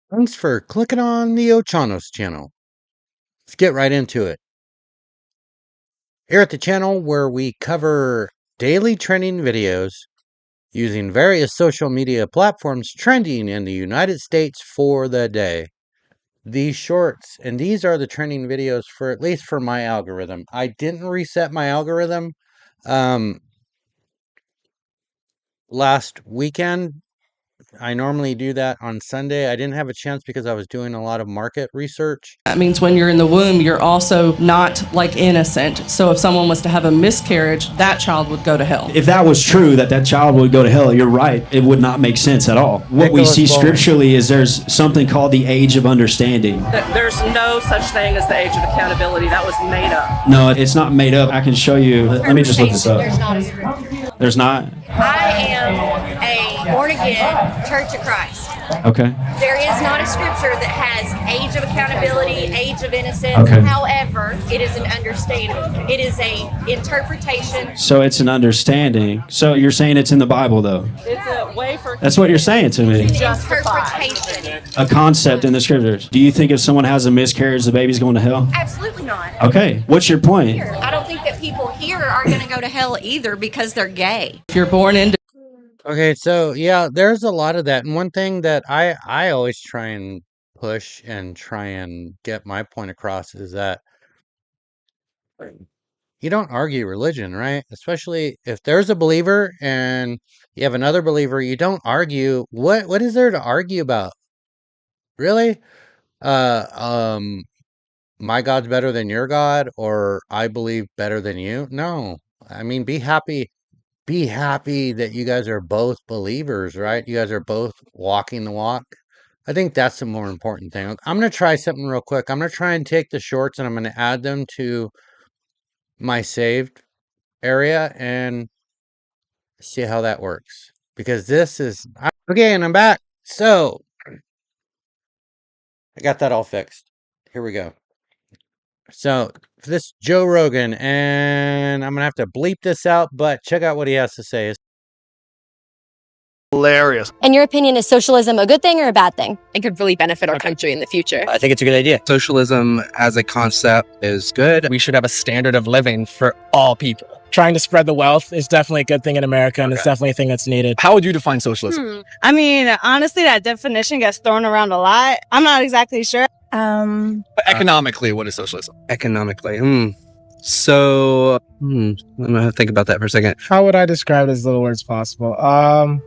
Thanks for clicking on the Ochanos channel. Let's get right into it. Here at the channel where we cover daily trending videos using various social media platforms trending in the United States for the day. These shorts, and these are the trending videos for at least for my algorithm. I didn't reset my algorithm last weekend. I normally do that on Sunday. I didn't have a chance because I was doing a lot of market research. That means when you're in the womb, you're also not like innocent. So if someone was to have a miscarriage, that child would go to hell. If that was true, that child would go to hell, you're right. It would not make sense at all. What we see scripturally is there's something called the age of understanding. There's no such thing as the age of accountability. That was made up. No, it's not made up. I can show you. Let me just look this up. There's not a scripture. There's not? I am a born-again Church of Christ. Okay. There is not a scripture that has age of accountability, age of innocence. Okay. However, it is an understanding. It is a interpretation. So it's an understanding. So you're saying it's in the Bible, though? It's a way for... That's what you're saying to me. Interpretation. A concept in the scriptures. Do you think if someone has a miscarriage, the baby's going to hell? Absolutely not. Okay. What's your point? I don't think that people here are going to go to hell either because they're gay. If you're born into... Okay, so yeah, there's a lot of that. And one thing that I always try and push and try and get my point across is that you don't argue religion, right? Especially if there's a believer and you have another believer, you don't argue. What is there to argue about? Really? My God's better than your God, or I believe better than you? No. I mean, be happy that you guys are both believers, right? You guys are both walking the walk. I think that's the more important thing. I'm going to try something real quick. I'm going to try and take the shorts and I'm going to add them to my saved area and see how that works. Because this is... Okay, and I'm back. So, I got that all fixed. Here we go. So, this Joe Rogan, and I'm going to have to bleep this out, but check out what he has to say. Hilarious. In your opinion, is socialism a good thing or a bad thing? It could really benefit our country in the future. I think it's a good idea. Socialism as a concept is good. We should have a standard of living for all people. Trying to spread the wealth is definitely a good thing in America, and it's definitely a thing that's needed. How would you define socialism? I mean, honestly, that definition gets thrown around a lot. I'm not exactly sure. But economically, what is socialism? Economically, So, I'm gonna think about that for a second. How would I describe it as little words possible? Wow.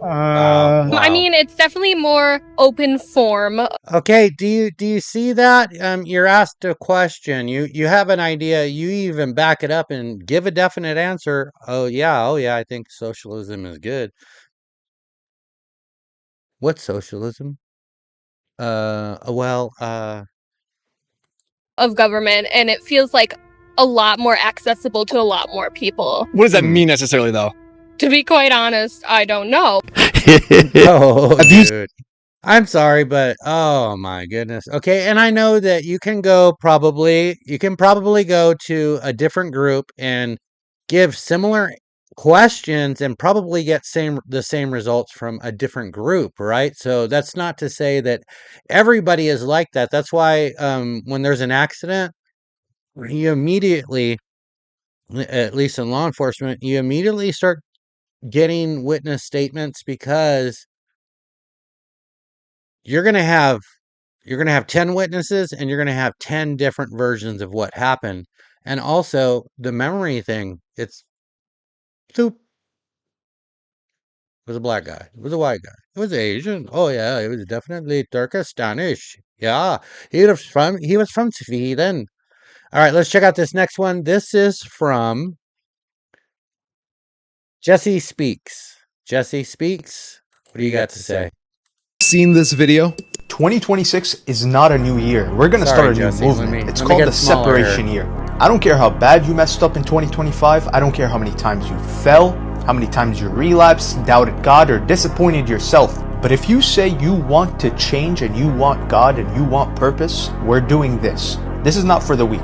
I mean, it's definitely more open form. Okay, do you see that? You're asked a question. You have an idea. You even back it up and give a definite answer. Oh yeah, I think socialism is good. What's socialism? Of government, and it feels like a lot more accessible to a lot more people. What does that mean necessarily, though? To be quite honest, I don't know. Oh, dude. I'm sorry, but oh my goodness. Okay, and I know that you can probably go to a different group and give similar questions and probably get the same results from a different group, right? So that's not to say that everybody is like that. That's why when there's an accident, you immediately, at least in law enforcement, you immediately start getting witness statements because you're going to have 10 witnesses and you're going to have 10 different versions of what happened. And also the memory thing, it's soup. It was a black guy. It was a white guy. It was Asian. Oh yeah, it was definitely Turkestanish. Yeah, he was from Sweden. All right, let's check out this next one. This is from Jesse Speaks. Jesse Speaks. What do you got to say? Seen this video? 2026 is not a new year. We're going to start a new movement. It's called the separation year. I don't care how bad you messed up in 2025. I don't care how many times you fell, how many times you relapsed, doubted God, or disappointed yourself. But if you say you want to change and you want God and you want purpose, we're doing this. This is not for the weak.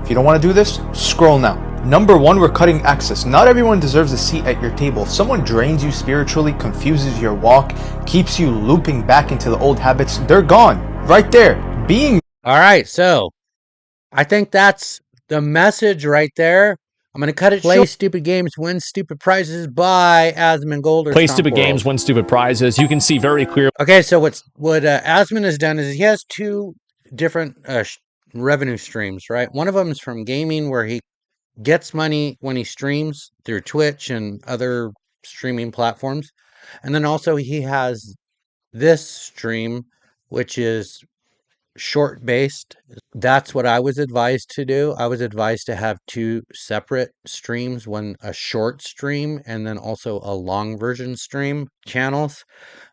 If you don't want to do this, scroll now. Number one, we're cutting access. Not everyone deserves a seat at your table. If someone drains you spiritually, confuses your walk, keeps you looping back into the old habits, they're gone. Right there. Being... All right, so I think that's the message right there. I'm going to cut it short. Play stupid games, win stupid prizes by Asmongold. Play stupid games, win stupid prizes. You can see very clear. Okay, so what Asmon has done is he has two different revenue streams, right? One of them is from gaming, where he gets money when he streams through Twitch and other streaming platforms. And then also he has this stream, which is short based. That's what I was advised to do. I was advised to have two separate streams, one a short stream and then also a long version stream channels.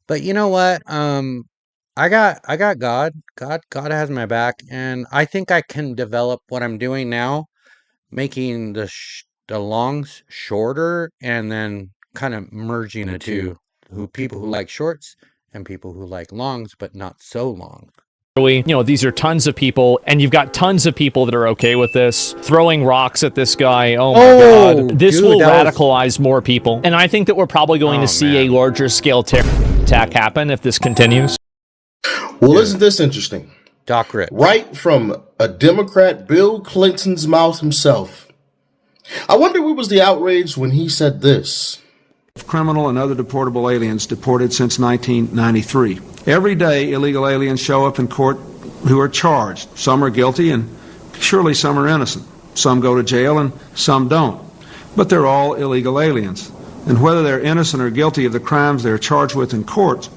But you know what? I got God. God has my back, and I think I can develop what I'm doing now, making the longs shorter and then kind of merging the two. People who like shorts and people who like longs, but not so long. These are tons of people, and you've got tons of people that are okay with this, throwing rocks at this guy. Oh my God. This will radicalize more people. And I think that we're probably going to see a larger scale attack happen if this continues. Well, isn't this interesting? Doc Rich. Right from a Democrat, Bill Clinton's mouth himself. I wonder what was the outrage when he said this. Criminal and other deportable aliens deported since 1993. Every day, illegal aliens show up in court who are charged. Some are guilty, and surely some are innocent. Some go to jail, and some don't. But they're all illegal aliens. And whether they're innocent or guilty of the crimes they're charged with in court,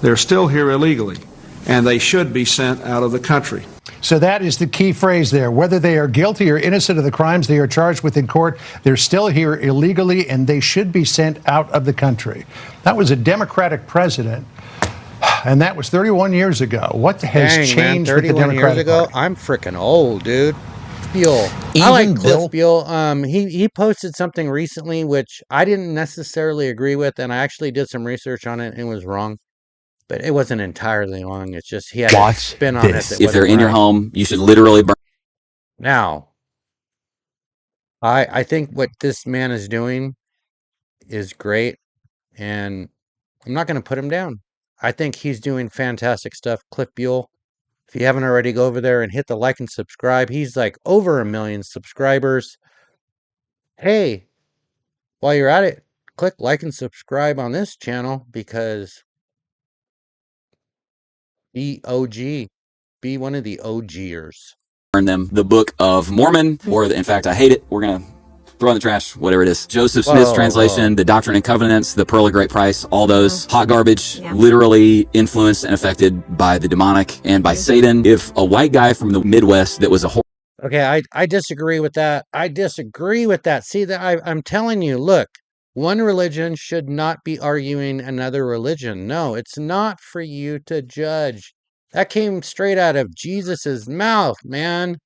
they're still here illegally, and they should be sent out of the country. So that is the key phrase there. Whether they are guilty or innocent of the crimes they are charged with in court, they're still here illegally, and they should be sent out of the country. That was a Democratic president, and that was 31 years ago. What has changed with the Democratic Party? I'm freaking old, dude. Bill. I like Cliff Bill. He posted something recently which I didn't necessarily agree with, and I actually did some research on it and was wrong. But it wasn't entirely wrong. It's just he had a spin on it. If they're in your home, you should literally burn. Now, I think what this man is doing is great, and I'm not going to put him down. I think he's doing fantastic stuff. Cliff Buell. If you haven't already, go over there and hit the like and subscribe. He's like over 1 million subscribers. Hey, while you're at it, click like and subscribe on this channel because be OG. Be one of the OGers. Burn them. The Book of Mormon, or in fact, I hate it. We're going to throw in the trash, whatever it is. Joseph Smith's translation, the Doctrine and Covenants, the Pearl of Great Price, all those hot garbage, literally influenced and affected by the demonic and by Satan. If a white guy from the Midwest that was a Okay, I disagree with that. I disagree with that. See, that I'm telling you, look, one religion should not be arguing another religion. No, it's not for you to judge. That came straight out of Jesus's mouth, man.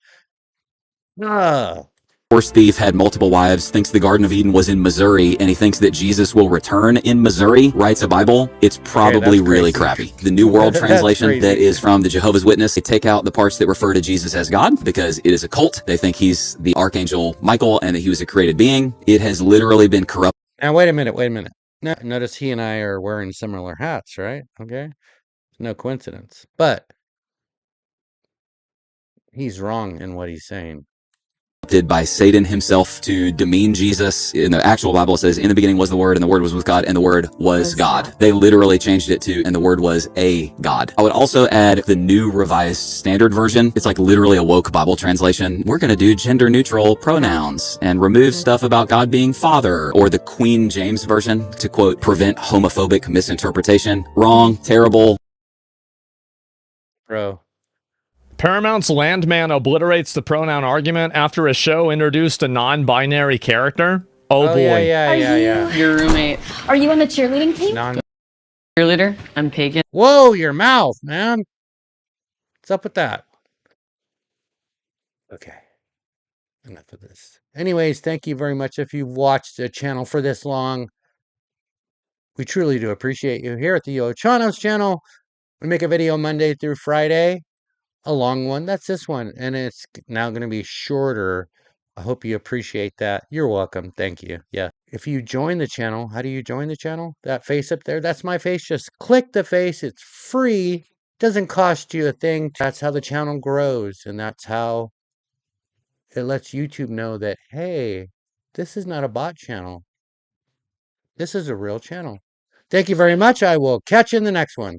horse thief had multiple wives, thinks the Garden of Eden was in Missouri, and he thinks that Jesus will return in Missouri, writes a Bible. It's probably really crappy. The New World Translation that is from the Jehovah's Witness, they take out the parts that refer to Jesus as God because it is a cult. They think he's the Archangel Michael and that he was a created being. It has literally been corrupt. Now, wait a minute. No, notice he and I are wearing similar hats, right? Okay. It's no coincidence. But he's wrong in what he's saying. By Satan himself to demean Jesus. In the actual Bible it says, in the beginning was the Word, and the Word was with God, and the Word was God. They literally changed it to, and the Word was a God. I would also add the New Revised Standard Version. It's like literally a woke Bible translation. We're going to do gender neutral pronouns and remove stuff about God being Father, or the Queen James Version to quote, prevent homophobic misinterpretation. Wrong, terrible. Bro. Paramount's Landman obliterates the pronoun argument after a show introduced a non-binary character. Oh boy. Yeah. Your roommate. Are you on the cheerleading team? Cheerleader? I'm pagan. Whoa, your mouth, man. What's up with that? Okay. Enough of this. Anyways, thank you very much if you've watched the channel for this long. We truly do appreciate you. Here at the Yochanos channel, we make a video Monday through Friday. A long one. That's this one. And it's now going to be shorter I hope you appreciate that. You're welcome. Thank you. Yeah. If you join the channel, how do you join the channel? That face up there, that's my face. Just click the face. It's free. Doesn't cost you a thing. That's how the channel grows. And that's how it lets YouTube know that, hey, this is not a bot channel. This is a real channel. Thank you very much. I will catch you in the next one.